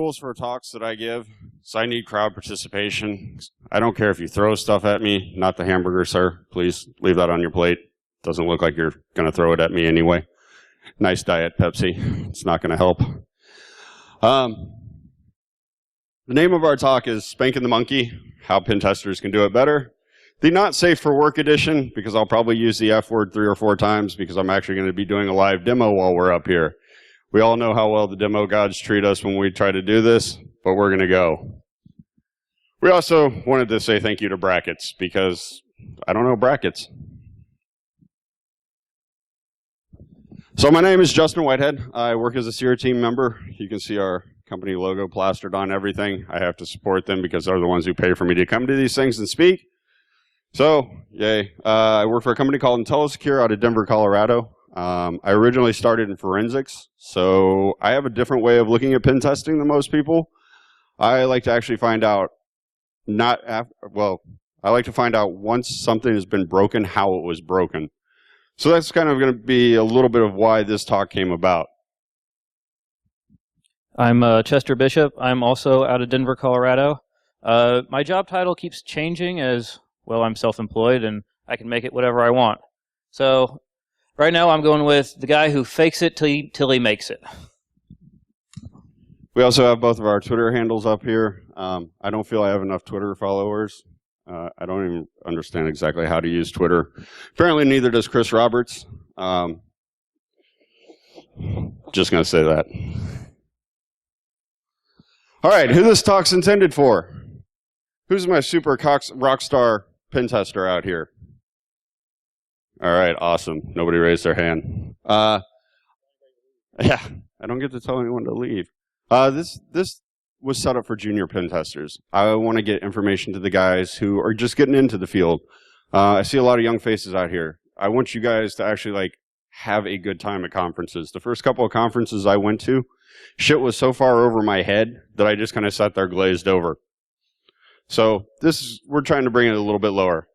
rules for talks that I give is I need crowd participation. I don't care if you throw stuff at me, not the hamburger, sir. Please leave that on your plate. Doesn't look like you're going to throw it at me anyway. Nice diet Pepsi. It's not going to help. The name of our talk is Spanking the Monkey, How Pen Testers Can Do It Better. The Not Safe for Work edition, because I'll probably use the F word 3 or 4 times because I'm actually going to be doing a live demo while we're up here. We all know how well the demo gods treat us when we try to do this, but we're going to go. We also wanted to say thank you to Brackets, because I don't know brackets. So my name is Justin Whithead. I work as a SEER team member. You can see our company logo plastered on everything. I have to support them because they're the ones who pay for me to come to these things and speak. So, yay. I work for a company called IntelliSecure out of Denver, Colorado. I originally started in forensics, so I have a different way of looking at pen testing than most people. I like to actually find out I like to find out once something has been broken, how it was broken. So that's kind of going to be a little bit of why this talk came about. I'm Chester Bishop. I'm also out of Denver, Colorado. My job title keeps changing as, well, I'm self-employed and I can make it whatever I want. So right now I'm going with the guy who fakes it till he makes it. We also have both of our Twitter handles up here. I don't feel I have enough Twitter followers. I don't even understand exactly how to use Twitter. Apparently neither does Chris Roberts. Just going to say that. All right, who this talk's intended for? Who's my super rock star pen tester out here? All right, awesome. Nobody raised their hand. Yeah, I don't get to tell anyone to leave. This was set up for junior pen testers. I want to get information to the guys who are just getting into the field. I see a lot of young faces out here. I want you guys to actually have a good time at conferences. The first couple of conferences I went to, shit was so far over my head that I just kind of sat there glazed over. So we're trying to bring it a little bit lower.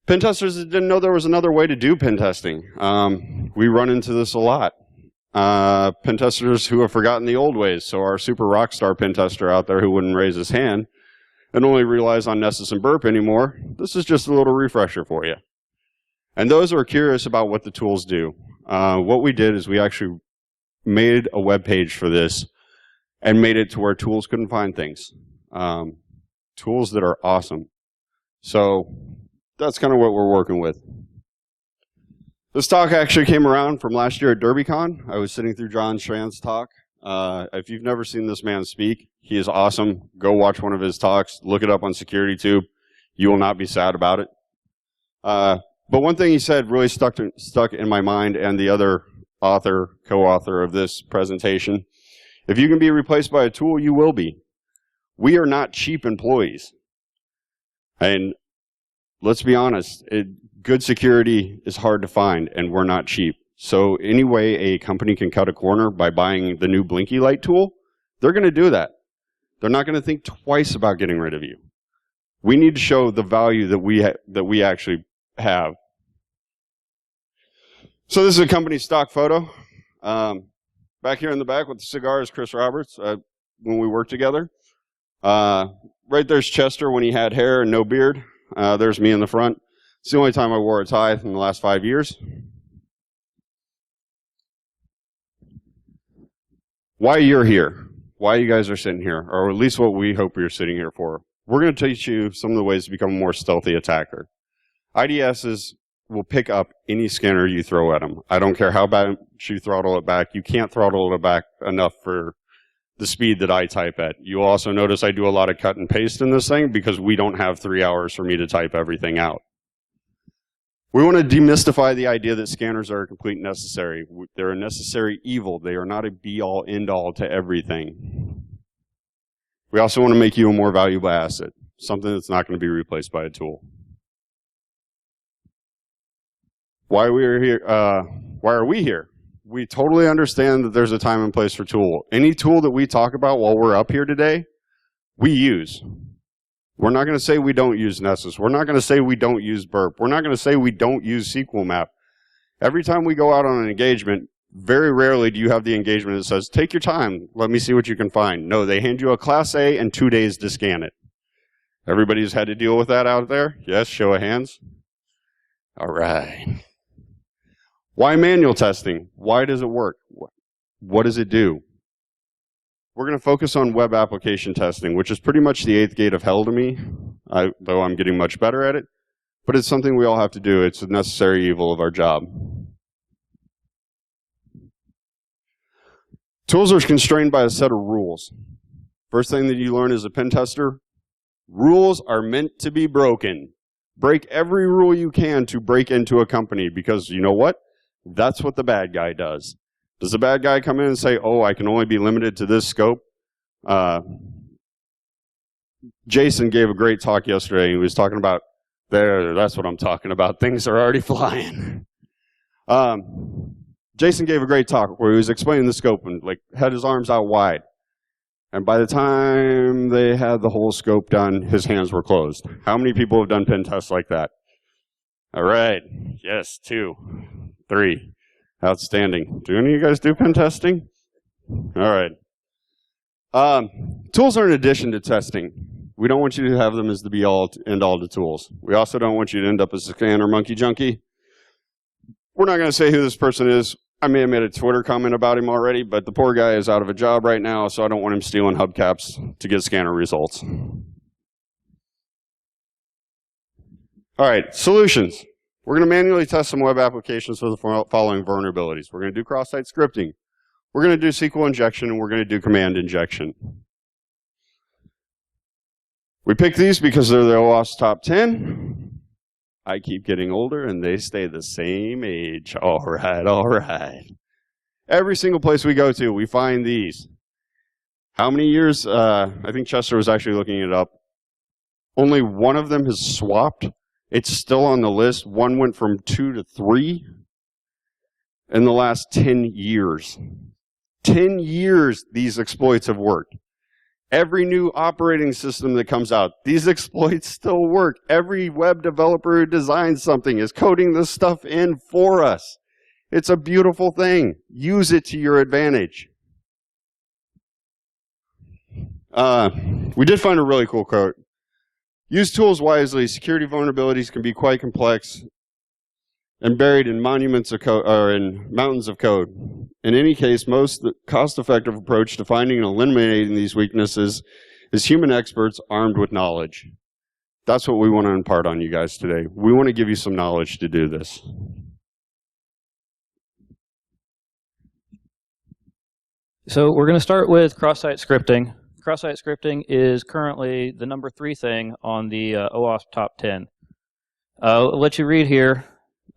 Pen testers that didn't know there was another way to do pen testing. We run into this a lot. Pen testers who have forgotten the old ways. So our super rock star pen tester out there who wouldn't raise his hand and only relies on Nessus and Burp anymore, this is just a little refresher for you. And those who are curious about what the tools do, what we did is we actually made a web page for this and made it to where tools couldn't find things. Tools that are awesome. So that's kind of what we're working with. This talk actually came around from last year at DerbyCon. I was sitting through John Strand's talk. If you've never seen this man speak, he is awesome. Go watch one of his talks. Look it up on SecurityTube. You will not be sad about it. But one thing he said really stuck in my mind, and the other co-author of this presentation. If you can be replaced by a tool, you will be. We are not cheap employees. And let's be honest, good security is hard to find, and we're not cheap. So any way a company can cut a corner by buying the new Blinky Light tool, they're going to do that. They're not going to think twice about getting rid of you. We need to show the value that we actually have. So this is a company stock photo. Back here in the back with the cigar is Chris Roberts when we worked together. Right there's Chester when he had hair and no beard. There's me in the front. It's the only time I wore a tie in the last 5 years. Why you're here, why you guys are sitting here, or at least what we hope you're sitting here for. We're going to teach you some of the ways to become a more stealthy attacker. IDSs will pick up any scanner you throw at them. I don't care how bad you throttle it back. You can't throttle it back enough for the speed that I type at. You'll also notice I do a lot of cut and paste in this thing because we don't have 3 hours for me to type everything out. We want to demystify the idea that scanners are a complete necessary. They're a necessary evil. They are not a be-all, end-all to everything. We also want to make you a more valuable asset, something that's not going to be replaced by a tool. Why are we here? We totally understand that there's a time and place for tool. Any tool that we talk about while we're up here today, we use. We're not going to say we don't use Nessus. We're not going to say we don't use Burp. We're not going to say we don't use SQL Map. Every time we go out on an engagement, Very rarely do you have the engagement that says, take your time, let me see what you can find. No, they hand you a Class A and 2 days to scan it. Everybody's had to deal with that out there? Yes, show of hands. All right. Why manual testing? Why does it work? What does it do? We're going to focus on web application testing, which is pretty much the 8th gate of hell to me, though I'm getting much better at it. But it's something we all have to do. It's a necessary evil of our job. Tools are constrained by a set of rules. First thing that you learn as a pen tester, rules are meant to be broken. Break every rule you can to break into a company, because you know what? That's what the bad guy does. Does the bad guy come in and say, oh, I can only be limited to this scope? Jason gave a great talk yesterday. He was talking about, that's what I'm talking about. Things are already flying. Jason gave a great talk where he was explaining the scope and like had his arms out wide. And by the time they had the whole scope done, his hands were closed. How many people have done pen tests like that? All right. Yes, 2, 3. Outstanding. Do any of you guys do pen testing? All right. Tools are an addition to testing. We don't want you to have them as the be-all, end-all to tools. We also don't want you to end up as a scanner monkey junkie. We're not going to say who this person is. I may have made a Twitter comment about him already, but the poor guy is out of a job right now, so I don't want him stealing hubcaps to get scanner results. All right, solutions. We're going to manually test some web applications for the following vulnerabilities. We're going to do cross-site scripting. We're going to do SQL injection, and we're going to do command injection. We picked these because they're the OWASP top 10. I keep getting older, and they stay the same age. All right, all right. Every single place we go to, we find these. How many years? I think Chester was actually looking it up. Only one of them has swapped. It's still on the list. One went from 2 to 3 in the last 10 years. 10 years these exploits have worked. Every new operating system that comes out, these exploits still work. Every web developer who designs something is coding this stuff in for us. It's a beautiful thing. Use it to your advantage. We did find a really cool quote. Use tools wisely. Security vulnerabilities can be quite complex and buried in monuments of code, or in mountains of code. In any case, most cost-effective approach to finding and eliminating these weaknesses is human experts armed with knowledge. That's what we want to impart on you guys today. We want to give you some knowledge to do this. So we're going to start with cross-site scripting. Cross-site scripting is currently the number 3 thing on the OWASP top 10. I'll let you read here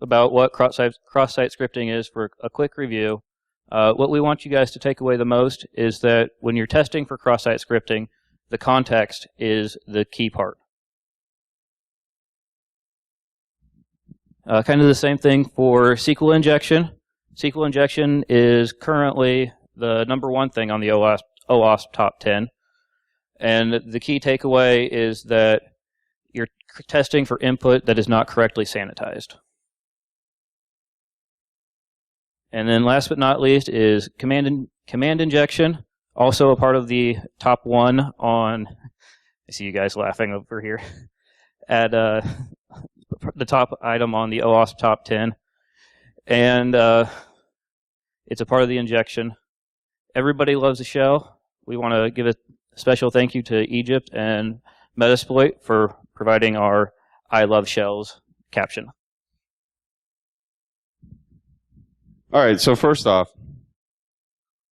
about what cross-site scripting is for a quick review. What we want you guys to take away the most is that when you're testing for cross-site scripting, the context is the key part. Kind of the same thing for SQL injection. SQL injection is currently the number 1 thing on the OWASP top 10. And the key takeaway is that you're testing for input that is not correctly sanitized. And then last but not least is command injection, also a part of the top 1 on, I see you guys laughing over here, at the top item on the OWASP top 10. And it's a part of the injection. Everybody loves the shell. We want to give a special thank you to Egypt and Metasploit for providing our I love shells caption. All right, so first off,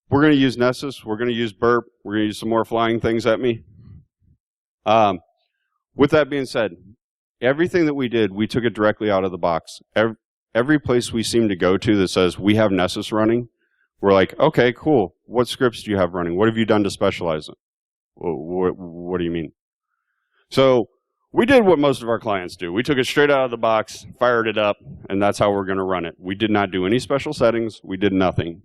we're going to use Nessus. We're going to use burp. We're going to use some more flying things at me. With that being said, everything that we did, we took it directly out of the box. Every place we seem to go to that says we have Nessus running, we're like, okay, cool. What scripts do you have running? What have you done to specialize it? What do you mean? So we did what most of our clients do. We took it straight out of the box, fired it up, and that's how we're going to run it. We did not do any special settings. We did nothing.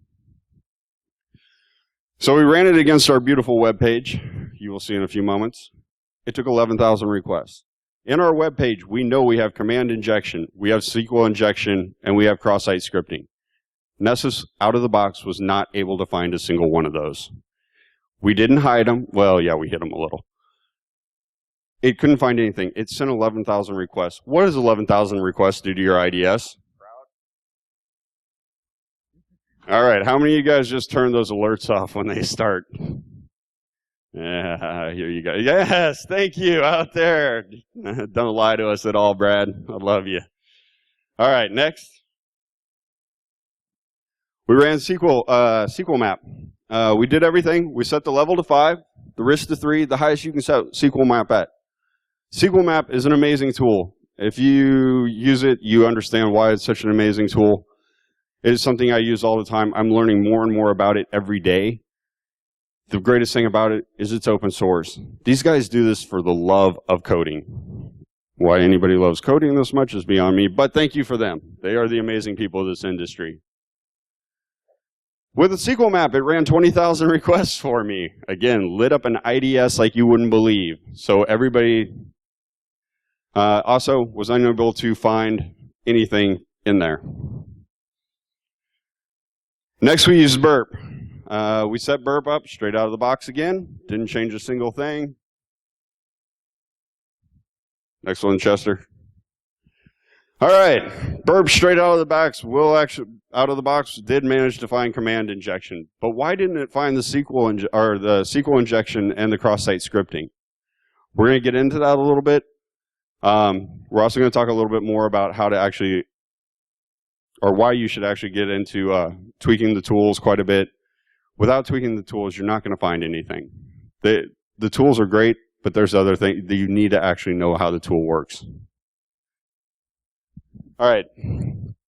So we ran it against our beautiful web page. You will see in a few moments. It took 11,000 requests. In our web page, we know we have command injection, we have SQL injection, and we have cross-site scripting. Nessus, out of the box, was not able to find a single one of those. We didn't hide them. Well, yeah, we hid them a little. It couldn't find anything. It sent 11,000 requests. What does 11,000 requests do to your IDS? All right, how many of you guys just turn those alerts off when they start? Yeah, here you go. Yes, thank you out there. Don't lie to us at all, Brad. I love you. All right, next. We ran SQL map. We did everything. We set the level to 5, the risk to 3, the highest you can set SQL map at. SQL map is an amazing tool. If you use it, you understand why it's such an amazing tool. It is something I use all the time. I'm learning more and more about it every day. The greatest thing about it is it's open source. These guys do this for the love of coding. Why anybody loves coding this much is beyond me, but thank you for them. They are the amazing people of this industry. With a SQL map, it ran 20,000 requests for me. Again, lit up an IDS like you wouldn't believe. So everybody also was unable to find anything in there. Next, we used burp. We set burp up straight out of the box again. Didn't change a single thing. Next one, Chester. All right, burp straight out of the box. Out of the box did manage to find command injection, but why didn't it find the SQL injection and the cross-site scripting? We're going to get into that a little bit. We're also going to talk a little bit more about how to actually, or why you should actually get into tweaking the tools quite a bit. Without tweaking the tools, you're not going to find anything. The tools are great, but there's other things that you need to actually know how the tool works. All right,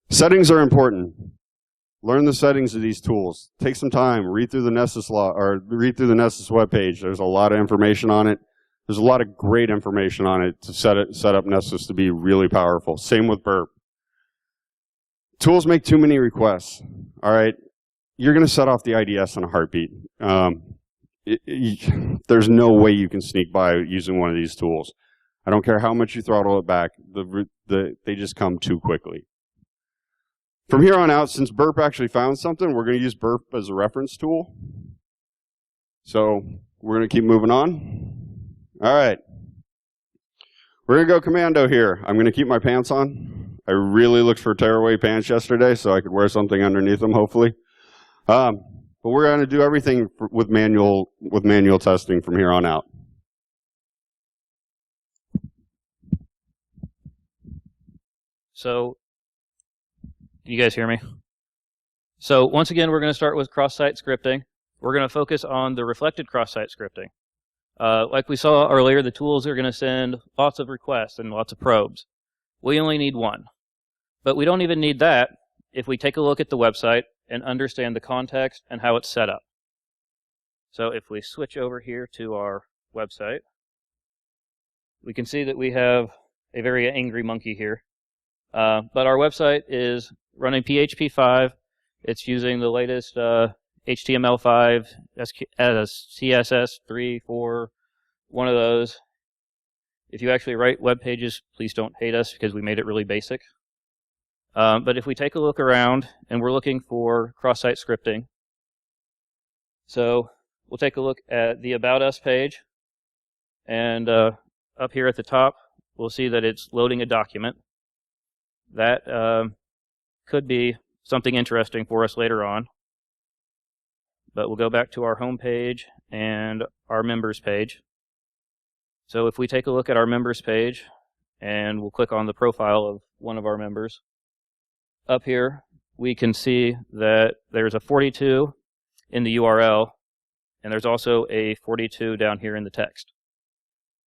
settings are important. Learn the settings of these tools. Take some time, read through the Nessus read through the Nessus webpage. There's a lot of information on it. There's a lot of great information on it to set up Nessus to be really powerful. Same with burp. Tools make too many requests. All right, you're going to set off the IDS in a heartbeat. There's no way you can sneak by using one of these tools. I don't care how much you throttle it back, they just come too quickly. From here on out, since burp actually found something, we're going to use burp as a reference tool. So we're going to keep moving on. All right. We're going to go commando here. I'm going to keep my pants on. I really looked for tearaway pants yesterday so I could wear something underneath them, hopefully. But we're going to do everything with manual testing from here on out. So, you guys hear me? So once again, we're going to start with cross-site scripting. We're going to focus on the reflected cross-site scripting. Like we saw earlier, the tools are going to send lots of requests and lots of probes. We only need one. But we don't even need that if we take a look at the website and understand the context and how it's set up. So if we switch over here to our website, we can see that we have a very angry monkey here. But our website is running PHP 5. It's using the latest HTML5, CSS 3, 4, one of those. If you actually write web pages, please don't hate us because we made it really basic. But if we take a look around and we're looking for cross-site scripting, so we'll take a look at the About Us page, and up here at the top, we'll see that it's loading a document. That could be something interesting for us later on. But we'll go back to our home page and our members page. So if we take a look at our members page, and we'll click on the profile of one of our members, up here we can see that there's a 42 in the URL, and there's also a 42 down here in the text.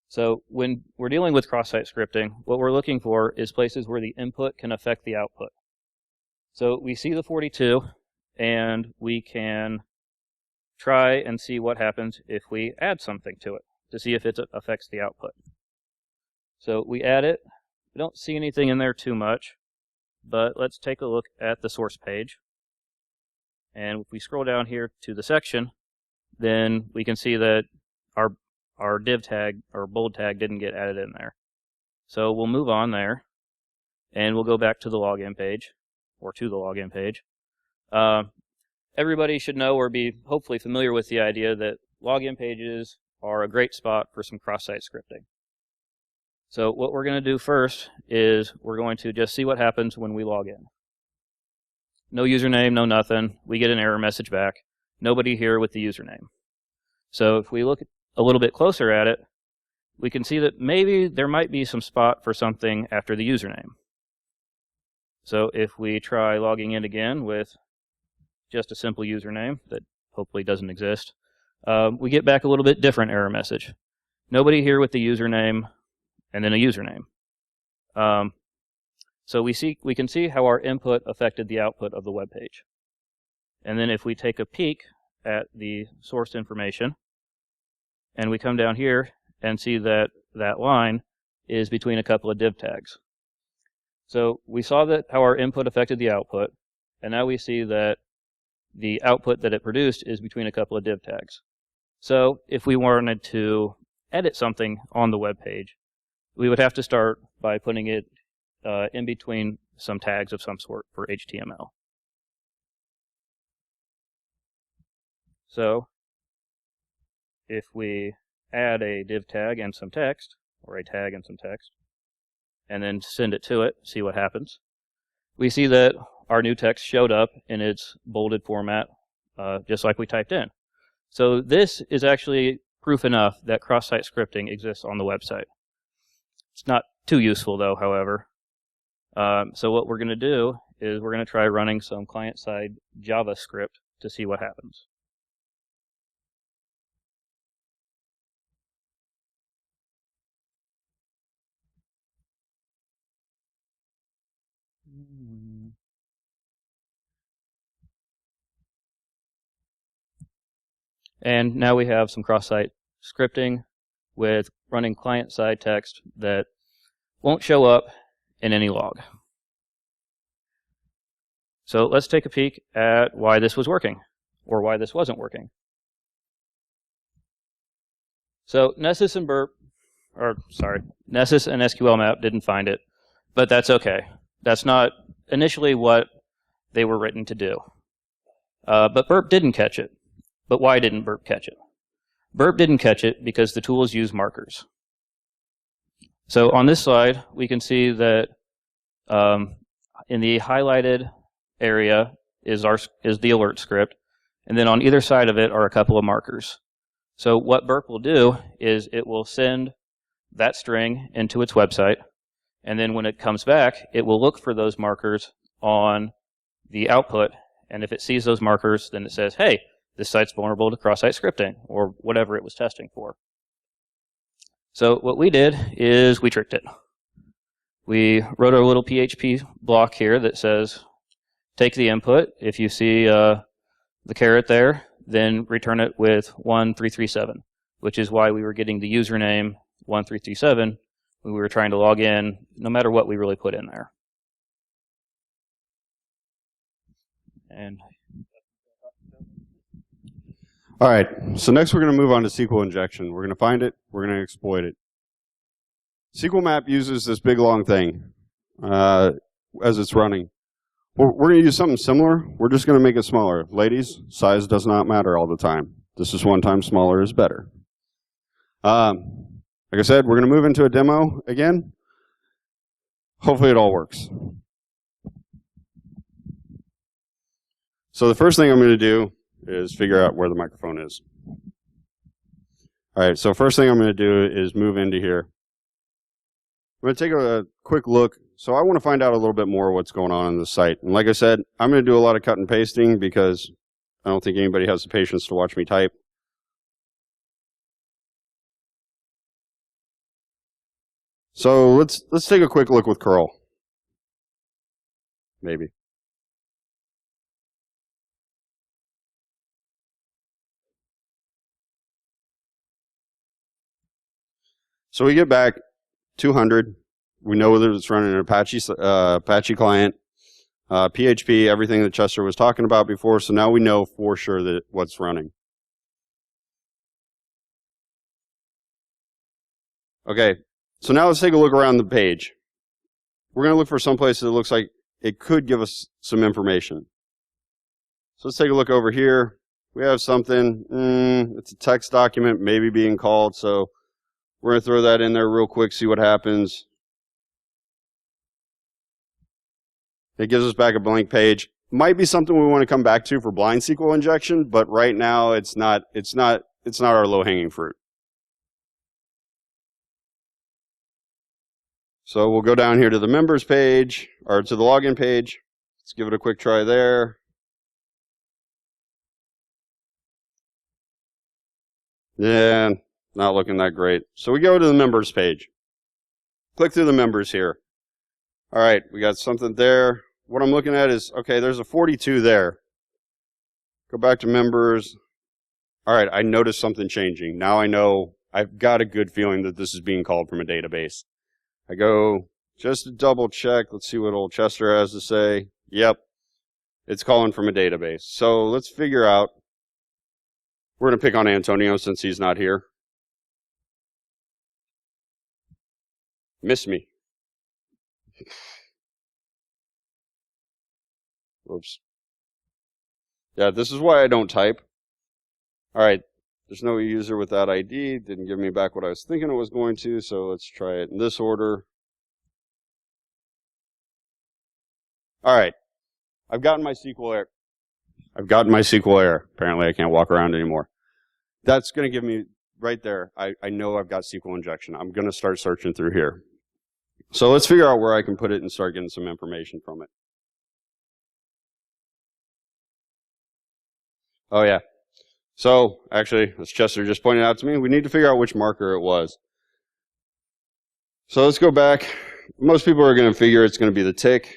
So when we're dealing with cross-site scripting, what we're looking for is places where the input can affect the output. So we see the 42, and we can try and see what happens if we add something to it to see if it affects the output. So we add it. We don't see anything in there too much, but let's take a look at the source page. And if we scroll down here to the section, then we can see that our div tag or bold tag didn't get added in there. So we'll move on there, and we'll go back to the login page, or to the login page. Everybody should know or be hopefully familiar with the idea that login pages are a great spot for some cross-site scripting. So what we're going to do first is we're going to just see what happens when we log in. No username, no nothing. We get an error message back. Nobody here with the username. So if we look a little bit closer at it, we can see that maybe there might be some spot for something after the username. So if we try logging in again with just a simple username that hopefully doesn't exist, we get back a little bit different error message. Nobody here with the username, and then a username. So we can see how our input affected the output of the web page. And then if we take a peek at the source information, and we come down here and see that that line is between a couple of div tags. So we saw that how our input affected the output, and now we see that the output that it produced is between a couple of div tags. So if we wanted to edit something on the web page, we would have to start by putting it in between some tags of some sort for HTML. So if we add a div tag and some text, or a tag and some text, and then send it to it, see what happens, we see that our new text showed up in its bolded format, just like we typed in. So this is actually proof enough that cross-site scripting exists on the website. It's not too useful though, however. So what we're going to do is we're going to try running some client-side JavaScript to see what happens. And now we have some cross-site scripting with running client-side text that won't show up in any log. So let's take a peek at why this was working, or why this wasn't working. So Nessus and Nessus and SQL Map didn't find it, but that's okay. That's not initially what they were written to do. But Burp didn't catch it. But why didn't Burp catch it? Burp didn't catch it because the tools use markers. So on this slide, we can see that in the highlighted area is the alert script, and then on either side of it are a couple of markers. So what Burp will do is it will send that string into its website, and then when it comes back, it will look for those markers on the output, and if it sees those markers, then it says, hey, this site's vulnerable to cross-site scripting, or whatever it was testing for. So what we did is we tricked it. We wrote our little PHP block here that says, take the input. If you see the caret there, then return it with 1337, which is why we were getting the username 1337 when we were trying to log in, no matter what we really put in there. And all right, so next we're going to move on to SQL injection. We're going to find it, we're going to exploit it. SQL Map uses this big long thing as it's running. We're going to use something similar. We're just going to make it smaller. Ladies, size does not matter all the time. This is one time smaller is better. Like I said, we're going to move into a demo again. Hopefully it all works. So the first thing I'm going to do is figure out where the microphone is. All right, so first thing I'm going to do is move into here. I'm going to take a quick look. So I want to find out a little bit more what's going on the site. And like I said, I'm going to do a lot of cut and pasting because I don't think anybody has the patience to watch me type. So let's take a quick look with curl. Maybe. So we get back 200. We know whether it's running an Apache client, PHP, everything that Chester was talking about before. So now we know for sure that what's running. Okay, so now let's take a look around the page. We're going to look for some place that looks like it could give us some information. So let's take a look over here. We have something. It's a text document, maybe being called. So we're going to throw that in there real quick, see what happens. It gives us back a blank page. Might be something we want to come back to for blind SQL injection, but right now it's not our low-hanging fruit. So we'll go down here to the members page, or to the login page. Let's give it a quick try there. Yeah, not looking that great. So we go to the members page. Click through the members here. All right, we got something there. What I'm looking at is, okay, there's a 42 there. Go back to members. All right, I noticed something changing. Now I know, I've got a good feeling that this is being called from a database. I go just to double check. Let's see what old Chester has to say. Yep, it's calling from a database. So let's figure out. We're going to pick on Antonio since he's not here. Miss me. Whoops. Yeah, this is why I don't type. All right, there's no user with that ID. Didn't give me back what I was thinking it was going to, so let's try it in this order. All right, I've gotten my SQL error. Apparently I can't walk around anymore. That's going to give me, right there, I know I've got SQL injection. I'm going to start searching through here. So let's figure out where I can put it and start getting some information from it. Oh yeah. So actually, as Chester just pointed out to me, we need to figure out which marker it was. So let's go back. Most people are going to figure it's going to be the tick.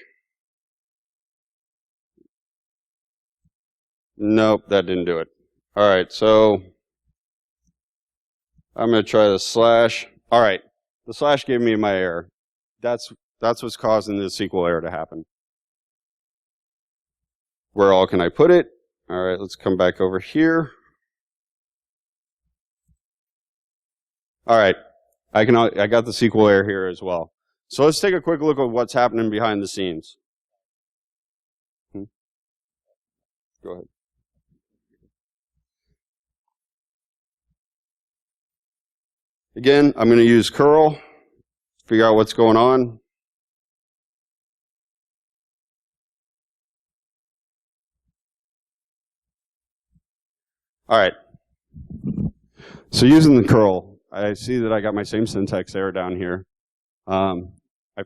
Nope, that didn't do it. All right, so I'm going to try the slash. All right, the slash gave me my error. That's what's causing the SQL error to happen. Where all can I put it? All right, let's come back over here. All right, I got the SQL error here as well. So let's take a quick look at what's happening behind the scenes. Go ahead. Again, I'm going to use curl, figure out what's going on. All right. So using the curl, I see that I got my same syntax error down here. I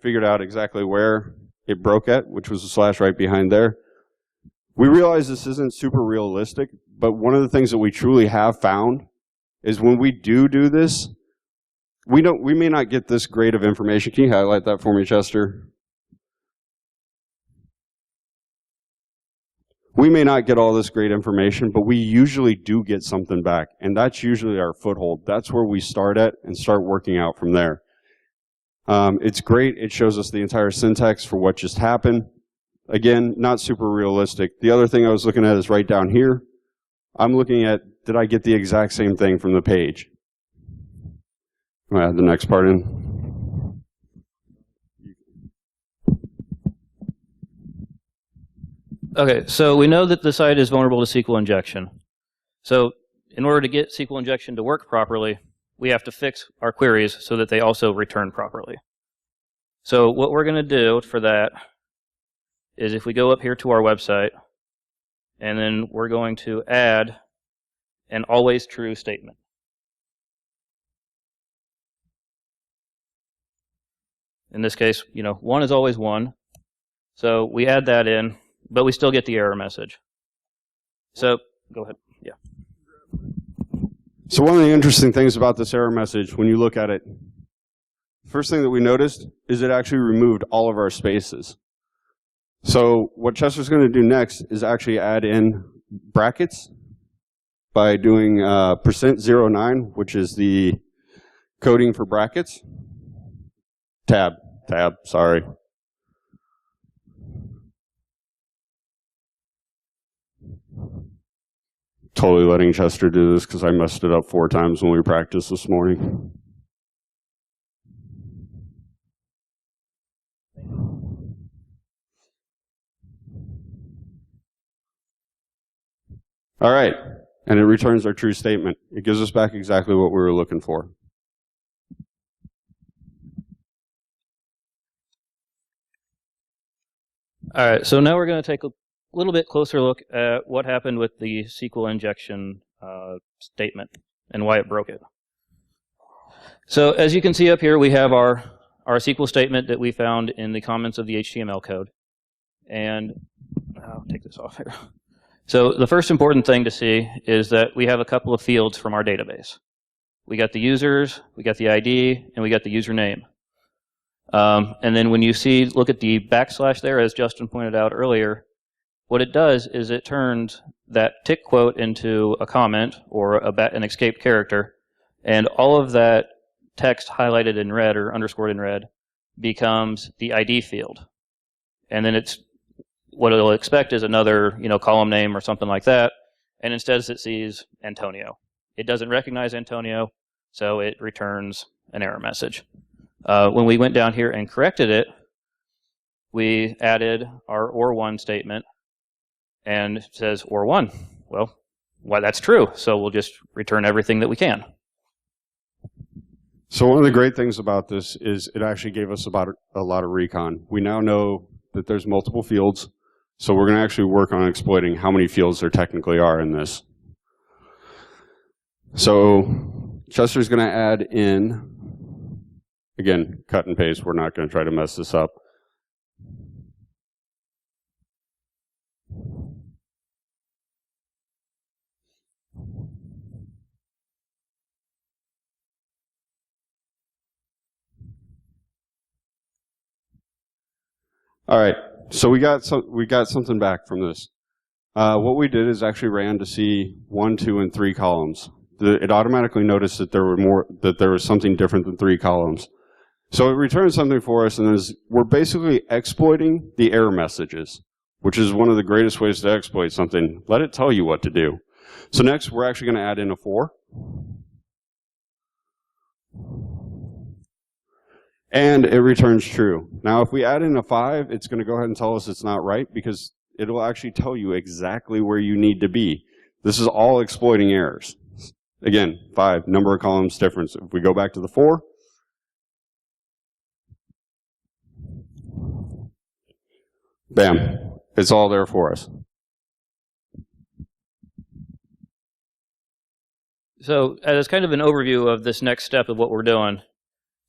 figured out exactly where it broke at, which was a slash right behind there. We realize this isn't super realistic, but one of the things that we truly have found is when we do this, we may not get this great of information. Can you highlight that for me, Chester? We may not get all this great information, but we usually do get something back, and that's usually our foothold. That's where we start at and start working out from there. It's great. It shows us the entire syntax for what just happened. Again, not super realistic. The other thing I was looking at is right down here. I'm looking at, did I get the exact same thing from the page? I'm going to add the next part in. Okay, so we know that the site is vulnerable to SQL injection. So in order to get SQL injection to work properly, we have to fix our queries so that they also return properly. So what we're going to do for that is if we go up here to our website, and then we're going to add an always true statement. In this case, 1 is always 1. So we add that in, but we still get the error message. So go ahead. Yeah. So one of the interesting things about this error message, when you look at it, first thing that we noticed is it actually removed all of our spaces. So what Chester's going to do next is actually add in brackets by doing %09, which is the coding for brackets. Tab, sorry. Totally letting Chester do this because I messed it up 4 times when we practiced this morning. All right, and it returns our true statement. It gives us back exactly what we were looking for. All right, so now we're going to take a little bit closer look at what happened with the SQL injection statement and why it broke it. So as you can see up here, we have our SQL statement that we found in the comments of the HTML code. And I'll take this off here. So the first important thing to see is that we have a couple of fields from our database. We got the users, we got the ID, and we got the username. And then when you look at the backslash there, as Justin pointed out earlier, what it does is it turns that tick quote into a comment or an escape character, and all of that text highlighted in red or underscored in red becomes the ID field. And then what it'll expect is another column name or something like that, and instead it sees Antonio. It doesn't recognize Antonio, so it returns an error message. When we went down here and corrected it, we added our or1 statement, and it says or1. Well, why that's true, so we'll just return everything that we can. So one of the great things about this is it actually gave us about a lot of recon. We now know that there's multiple fields, so we're going to actually work on exploiting how many fields there technically are in this. So Chester's going to add in, again, cut and paste. We're not going to try to mess this up. All right, so we got something back from this. What we did is actually ran to see 1, 2, and 3 columns. It automatically noticed that there was something different than 3 columns. So it returned something for us, and we're basically exploiting the error messages, which is one of the greatest ways to exploit something. Let it tell you what to do. So next, we're actually going to add in a 4. And it returns true. Now, if we add in a 5, it's going to go ahead and tell us it's not right because it will actually tell you exactly where you need to be. This is all exploiting errors. Again, 5, number of columns difference. If we go back to the 4, bam, it's all there for us. So as kind of an overview of this next step of what we're doing,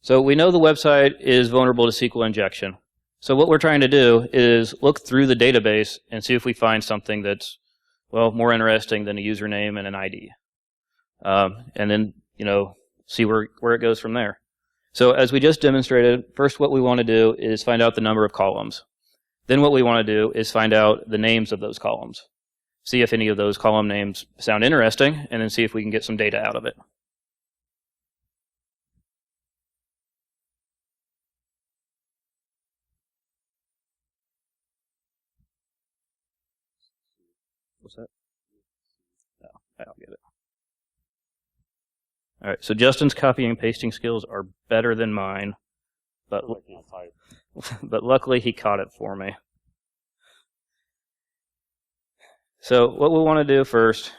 so we know the website is vulnerable to SQL injection. So what we're trying to do is look through the database and see if we find something that's, well, more interesting than a username and an ID. And then, see where it goes from there. So as we just demonstrated, first what we want to do is find out the number of columns. Then what we want to do is find out the names of those columns. See if any of those column names sound interesting, and then see if we can get some data out of it. What's that? No, I'll get it. All right, so Justin's copying and pasting skills are better than mine, but luckily he caught it for me. So what we want to do first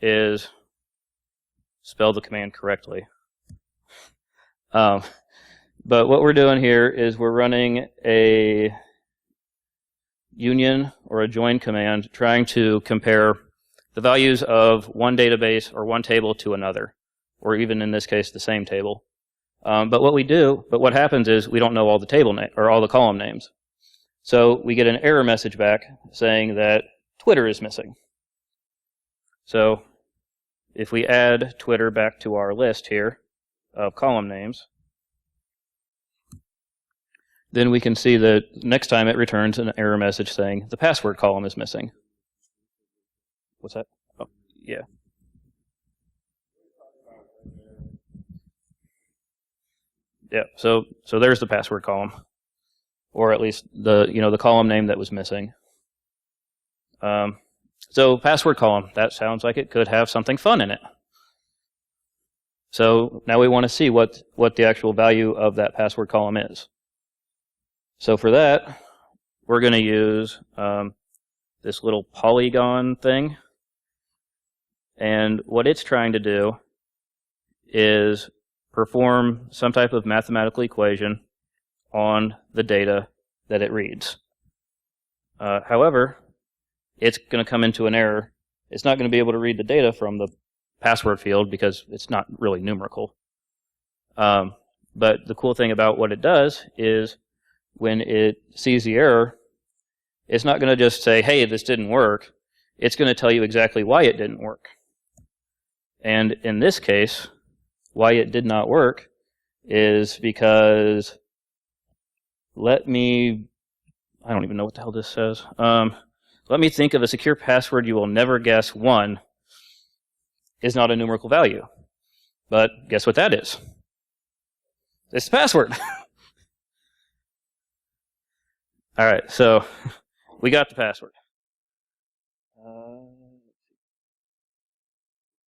is spell the command correctly. But what we're doing here is we're running a union or a join command trying to compare the values of one database or one table to another, or even in this case the same table. But what happens is we don't know all the table or all the column names. So we get an error message back saying that Twitter is missing. So if we add Twitter back to our list here of column names, then we can see that next time it returns an error message saying the password column is missing. What's that? Oh, yeah. Yeah, so there's the password column, or at least the column name that was missing. So password column, that sounds like it could have something fun in it. So now we want to see what the actual value of that password column is. So for that, we're going to use this little polygon thing. And what it's trying to do is perform some type of mathematical equation on the data that it reads. However, it's going to come into an error. It's not going to be able to read the data from the password field because it's not really numerical. But the cool thing about what it does is when it sees the error, it's not going to just say, hey, this didn't work. It's going to tell you exactly why it didn't work. And in this case, why it did not work is because I don't even know what the hell this says. Let me think of a secure password you will never guess. 1 is not a numerical value. But guess what that is? It's the password. All right, so we got the password.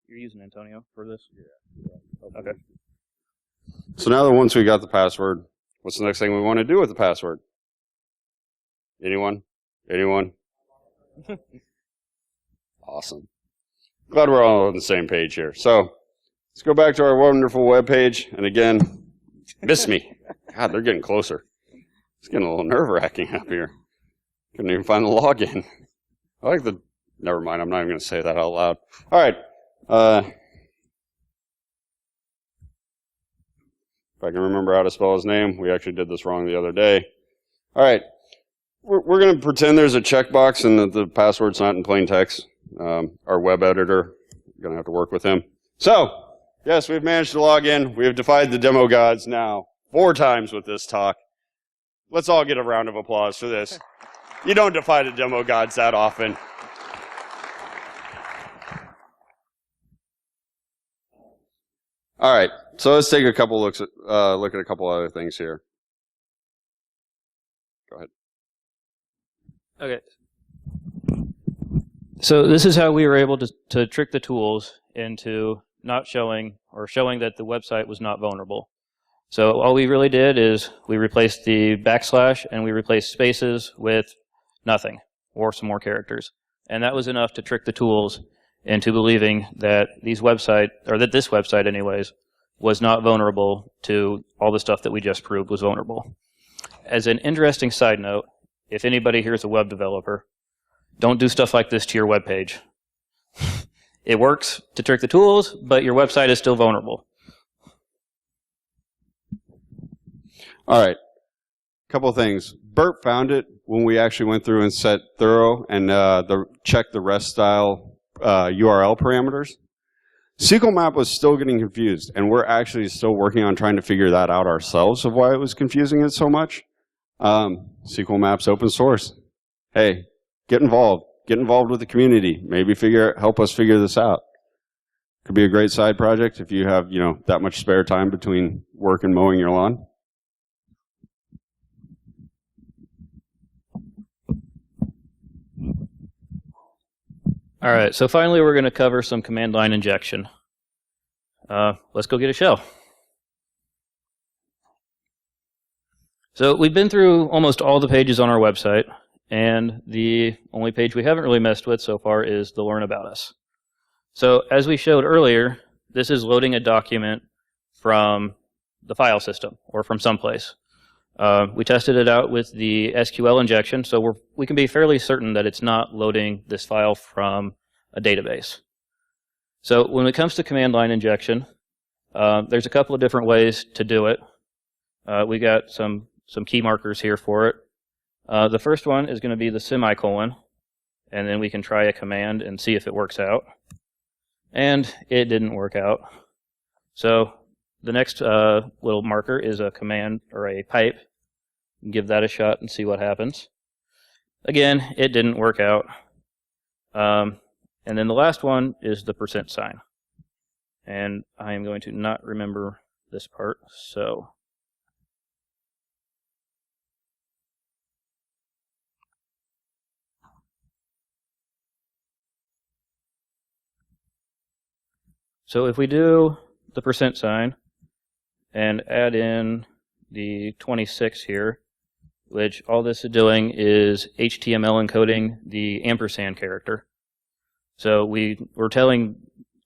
You're using Antonio for this? Yeah. Okay. So now that once we got the password, what's the next thing we want to do with the password? Anyone? Awesome. Glad we're all on the same page here. So let's go back to our wonderful web page. And again, miss me. God, they're getting closer. It's getting a little nerve-wracking up here. Couldn't even find the login. I like the... Never mind, I'm not even going to say that out loud. All right. If I can remember how to spell his name, we actually did this wrong the other day. All right. We're going to pretend there's a checkbox and that the password's not in plain text. Our web editor, going to have to work with him. So, yes, we've managed to log in. We have defied the demo gods now 4 times with this talk. Let's all get a round of applause for this. You don't defy the demo gods that often. All right, so let's take a couple look at a couple other things here. Go ahead. Okay. So this is how we were able to trick the tools into not showing, or showing that the website was not vulnerable. So all we really did is we replaced the backslash and we replaced spaces with nothing, or some more characters. And that was enough to trick the tools into believing that this website anyways, was not vulnerable to all the stuff that we just proved was vulnerable. As an interesting side note, if anybody here is a web developer, don't do stuff like this to your web page. It works to trick the tools, but your website is still vulnerable. All right, couple of things. Bert found it when we actually went through and set thorough and checked the REST style URL parameters. SQL Map was still getting confused, and we're actually still working on trying to figure that out ourselves of why it was confusing it so much. SQL Map's open source. Hey, get involved. Get involved with the community. Maybe help us figure this out. Could be a great side project if you have, that much spare time between work and mowing your lawn. All right, so finally we're going to cover some command line injection. Let's go get a shell. So we've been through almost all the pages on our website, and the only page we haven't really messed with so far is the Learn About Us. So as we showed earlier, this is loading a document from the file system or from someplace. We tested it out with the SQL injection, so we can be fairly certain that it's not loading this file from a database. So when it comes to command line injection, there's a couple of different ways to do it. We got some key markers here for it. The first one is going to be the semicolon, and then we can try a command and see if it works out. And it didn't work out. So the next little marker is a command or a pipe. Give that a shot and see what happens. Again, it didn't work out. And then the last one is the % sign. And I am going to not remember this part, so. So if we do the % sign and add in the 26 here, which all this is doing is HTML encoding the ampersand character. So we're telling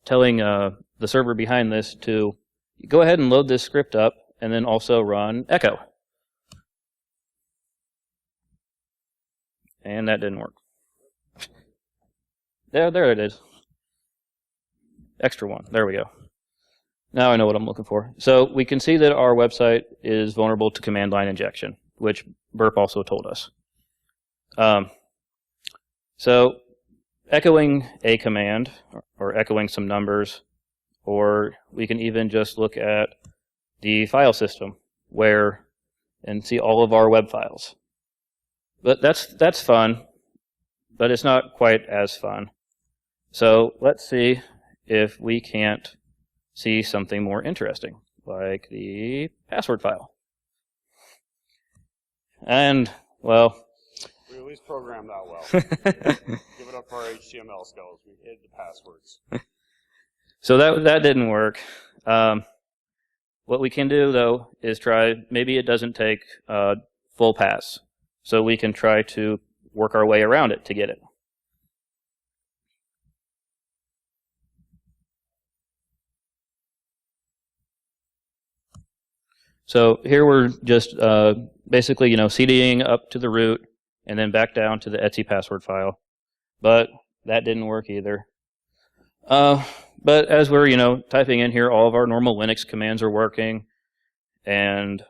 the server behind this to go ahead and load this script up, and then also run echo. And that didn't work. There it is. Extra one. There we go. Now I know what I'm looking for. So we can see that our website is vulnerable to command line injection, which Burp also told us. So echoing a command, or echoing some numbers, or we can even just look at the file system and see all of our web files. But that's fun, but it's not quite as fun. So let's see if we can't see something more interesting, like the password file. And, well... We at least programmed that well. Give it up for our HTML skills. We hid the passwords. So that didn't work. What we can do, though, is try, maybe it doesn't take full pass. So we can try to work our way around it to get it. So here we're just basically, CDing up to the root and then back down to the Etsy password file. But that didn't work either. But as we're, typing in here, all of our normal Linux commands are working. And,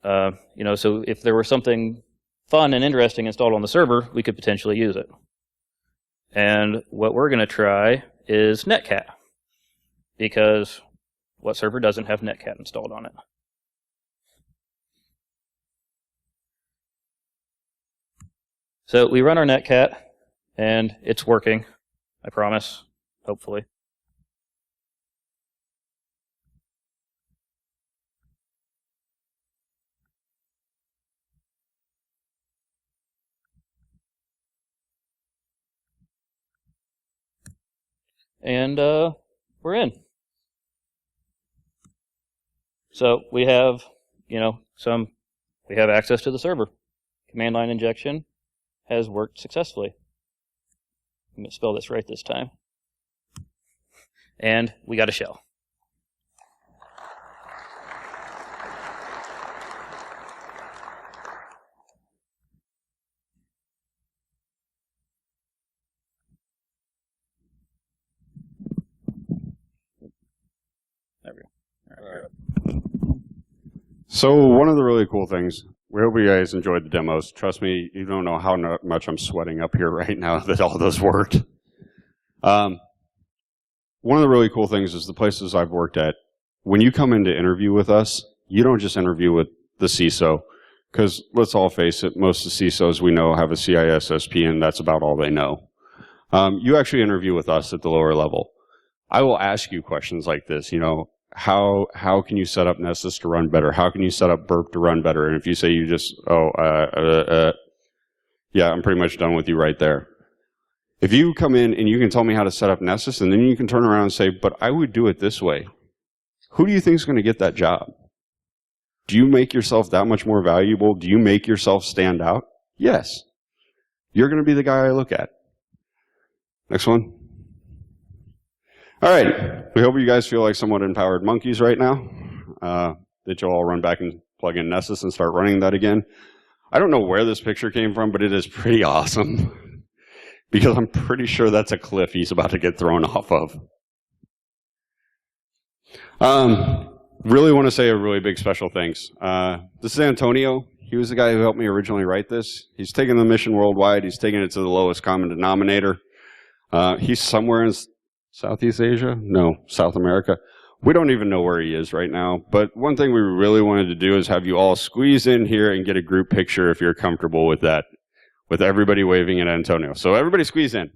so if there was something fun and interesting installed on the server, we could potentially use it. And what we're going to try is Netcat, because what server doesn't have Netcat installed on it? So we run our Netcat, and it's working, I promise, hopefully. And we're in. So we have, we have access to the server. Command line injection has worked successfully. I'm going to spell this right this time. And we got a shell. There we go. All right. So one of the really cool things, we hope you guys enjoyed the demos. Trust me, you don't know how much I'm sweating up here right now that all those worked. One of the really cool things is the places I've worked at, when you come in to interview with us, you don't just interview with the CISO, because let's all face it, most of the CISOs we know have a CISSP, and that's about all they know. You actually interview with us at the lower level. I will ask you questions like this, how can you set up Nessus to run better? How can you set up Burp to run better? And if you say you just, yeah, I'm pretty much done with you right there. If you come in and you can tell me how to set up Nessus, and then you can turn around and say, but I would do it this way, who do you think is going to get that job? Do you make yourself that much more valuable? Do you make yourself stand out? Yes. You're going to be the guy I look at. Next one. All right. We hope you guys feel like somewhat empowered monkeys right now, that you'll all run back and plug in Nessus and start running that again. I don't know where this picture came from, but it is pretty awesome. Because I'm pretty sure that's a cliff he's about to get thrown off of. Really want to say a really big special thanks. This is Antonio. He was the guy who helped me originally write this. He's taken the mission worldwide. He's taken it to the lowest common denominator. He's somewhere in Southeast Asia? No, South America. We don't even know where he is right now. But one thing we really wanted to do is have you all squeeze in here and get a group picture if you're comfortable with that, with everybody waving at Antonio. So everybody squeeze in.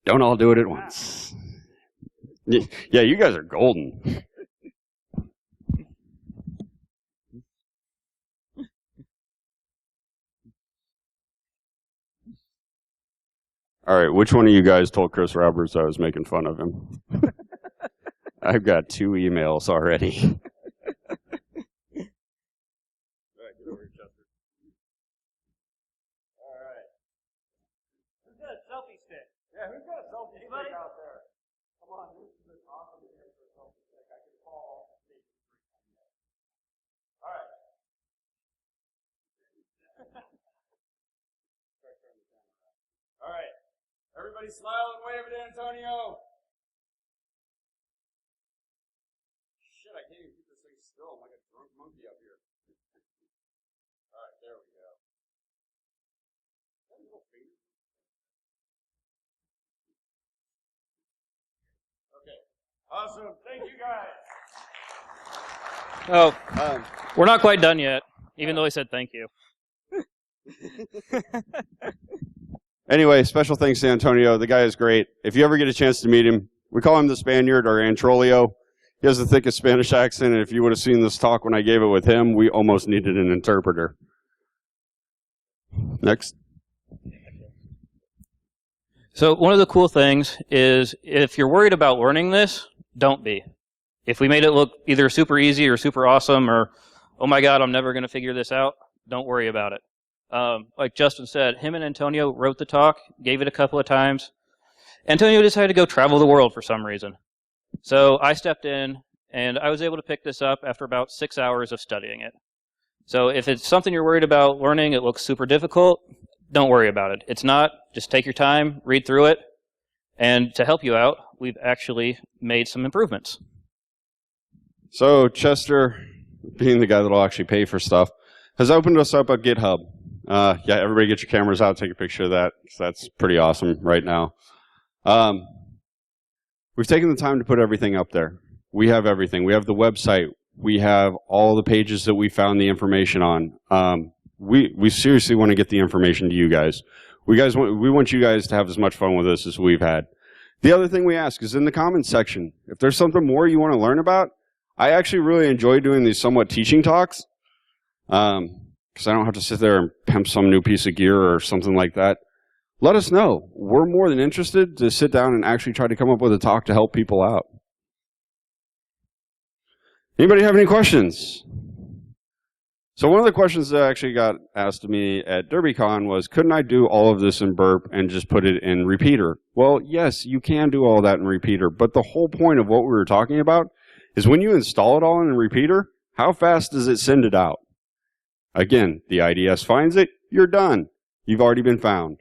Don't all do it at once. Yeah, you guys are golden. All right, which one of you guys told Chris Roberts I was making fun of him? I've got 2 emails already. All right, get over here, Chester. All right. Everybody smile and wave at Antonio. Shit, I can't even keep this thing still. I'm like a drunk monkey up here. All right, there we go. Okay. Awesome. Thank you, guys. Oh, we're not quite done yet, even though I said thank you. Anyway, special thanks to Antonio. The guy is great. If you ever get a chance to meet him, we call him the Spaniard or Antrolio. He has the thickest Spanish accent, and if you would have seen this talk when I gave it with him, we almost needed an interpreter. Next. So one of the cool things is if you're worried about learning this, don't be. If we made it look either super easy or super awesome or, oh my God, I'm never going to figure this out, don't worry about it. Like Justin said, him and Antonio wrote the talk, gave it a couple of times. Antonio decided to go travel the world for some reason. So I stepped in, and I was able to pick this up after about 6 hours of studying it. So if it's something you're worried about learning, it looks super difficult, don't worry about it. It's not. Just take your time, read through it, and to help you out, we've actually made some improvements. So Chester, being the guy that'll actually pay for stuff, has opened us up a GitHub. Yeah, everybody get your cameras out, take a picture of that, 'cause that's pretty awesome right now. We've taken the time to put everything up there. We have everything. We have the website. We have all the pages that we found the information on. We seriously want to get the information to you guys. We want you guys to have as much fun with this as we've had. The other thing we ask is in the comments section. If there's something more you want to learn about, I actually really enjoy doing these somewhat teaching talks. Because I don't have to sit there and pimp some new piece of gear or something like that. Let us know. We're more than interested to sit down and actually try to come up with a talk to help people out. Anybody have any questions? So one of the questions that actually got asked to me at DerbyCon was, couldn't I do all of this in burp and just put it in repeater? Well, yes, you can do all that in repeater, but the whole point of what we were talking about is when you install it all in a repeater, how fast does it send it out? Again, the IDS finds it, you're done. You've already been found.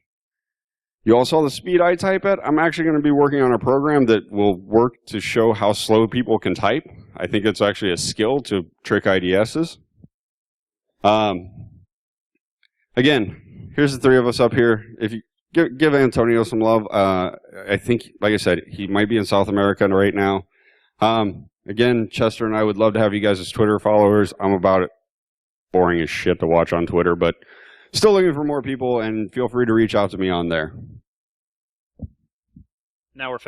You all saw the speed I type at. I'm actually going to be working on a program that will work to show how slow people can type. I think it's actually a skill to trick IDSs. Again, here's the three of us up here. If you give Antonio some love, I think, like I said, he might be in South America right now. Again, Chester and I would love to have you guys as Twitter followers. I'm about it. Boring as shit to watch on Twitter, but still looking for more people, and feel free to reach out to me on there. Now we're